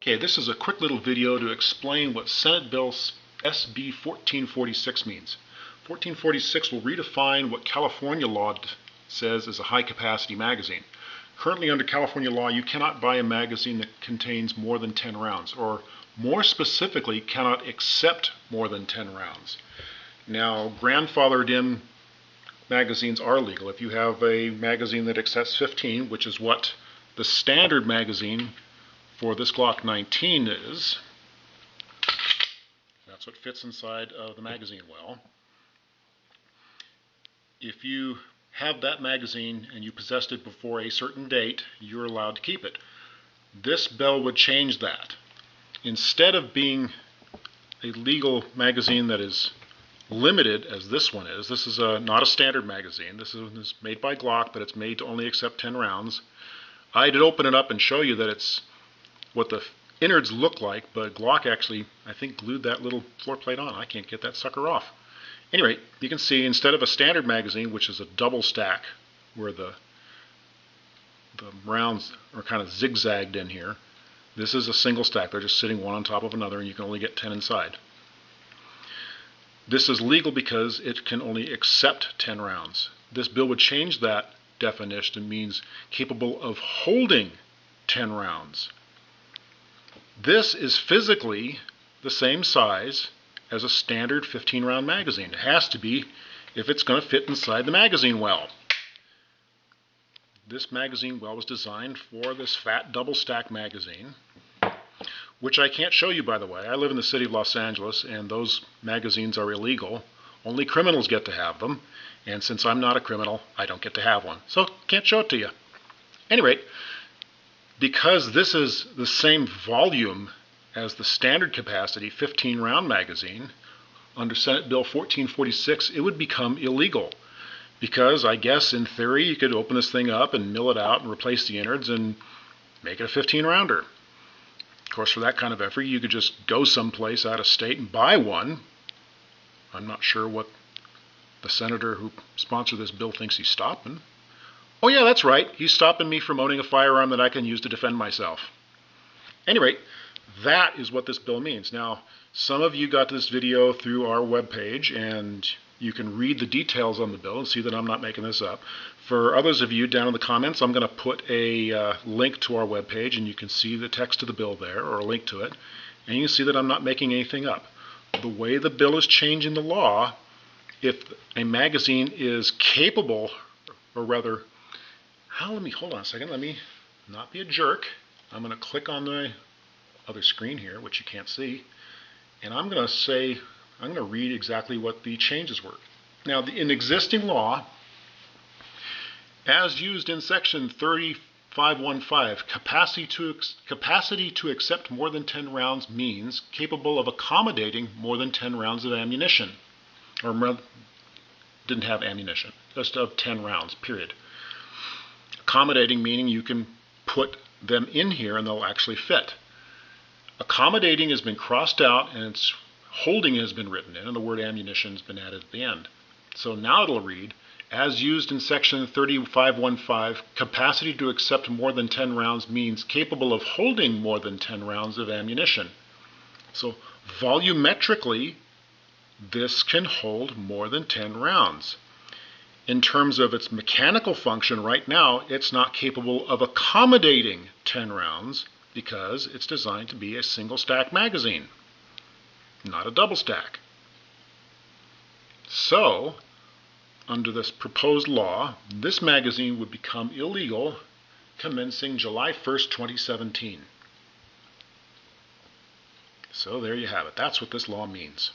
Okay, this is a quick little video to explain what Senate Bill SB 1446 means. 1446 will redefine what California law says is a high-capacity magazine. Currently under California law, you cannot buy a magazine that contains more than 10 rounds, or more specifically, cannot accept more than 10 rounds. Now, grandfathered in magazines are legal. If you have a magazine that accepts 15, which is what the standard magazine for this Glock 19 is, that's what fits inside of the magazine well. If you have that magazine and you possessed it before a certain date, you're allowed to keep it. This bill would change that. Instead of being a legal magazine that is limited, as this one is, this is not a standard magazine. This is made by Glock, but it's made to only accept 10 rounds. I'd open it up and show you that it's what the innards look like, but Glock actually, I think, glued that little floor plate on. I can't get that sucker off. Anyway, you can see instead of a standard magazine, which is a double stack, where the rounds are kind of zigzagged in here, this is a single stack. They're just sitting one on top of another, and you can only get 10 inside. This is legal because it can only accept 10 rounds. This bill would change that definition. It means capable of holding 10 rounds. This is physically the same size as a standard 15-round magazine. It has to be if it's going to fit inside the magazine well. This magazine well was designed for this fat double stack magazine, which I can't show you, by the way. I live in the city of Los Angeles, and those magazines are illegal. Only criminals get to have them, and since I'm not a criminal, I don't get to have one. So can't show it to you. Anyway, because this is the same volume as the standard capacity 15-round magazine, under Senate Bill 1446, it would become illegal. Because I guess in theory you could open this thing up and mill it out and replace the innards and make it a 15-rounder. Of course, for that kind of effort, you could just go someplace out of state and buy one. I'm not sure what the senator who sponsored this bill thinks he's stopping. Oh yeah, that's right. He's stopping me from owning a firearm that I can use to defend myself. Anyway, that is what this bill means. Now, some of you got this video through our webpage, and you can read the details on the bill and see that I'm not making this up. For others of you, down in the comments, I'm going to put a link to our webpage, and you can see the text of the bill there, or a link to it, and you can see that I'm not making anything up. The way the bill is changing the law, if a magazine is capable, or rather, hold on a second, let me not be a jerk. I'm going to click on the other screen here, which you can't see, and I'm going to read exactly what the changes were. Now, in existing law, as used in section 3515, capacity to accept more than 10 rounds means capable of accommodating more than 10 rounds of ammunition, or didn't have ammunition, just of 10 rounds, period. Accommodating meaning you can put them in here and they'll actually fit. Accommodating has been crossed out and it's holding has been written in, and the word ammunition has been added at the end. So now it'll read, as used in section 3515, capacity to accept more than 10 rounds means capable of holding more than 10 rounds of ammunition. So volumetrically, this can hold more than 10 rounds. In terms of its mechanical function right now, it's not capable of accommodating 10 rounds because it's designed to be a single stack magazine, not a double stack. So, under this proposed law, this magazine would become illegal commencing July 1st, 2017. So there you have it. That's what this law means.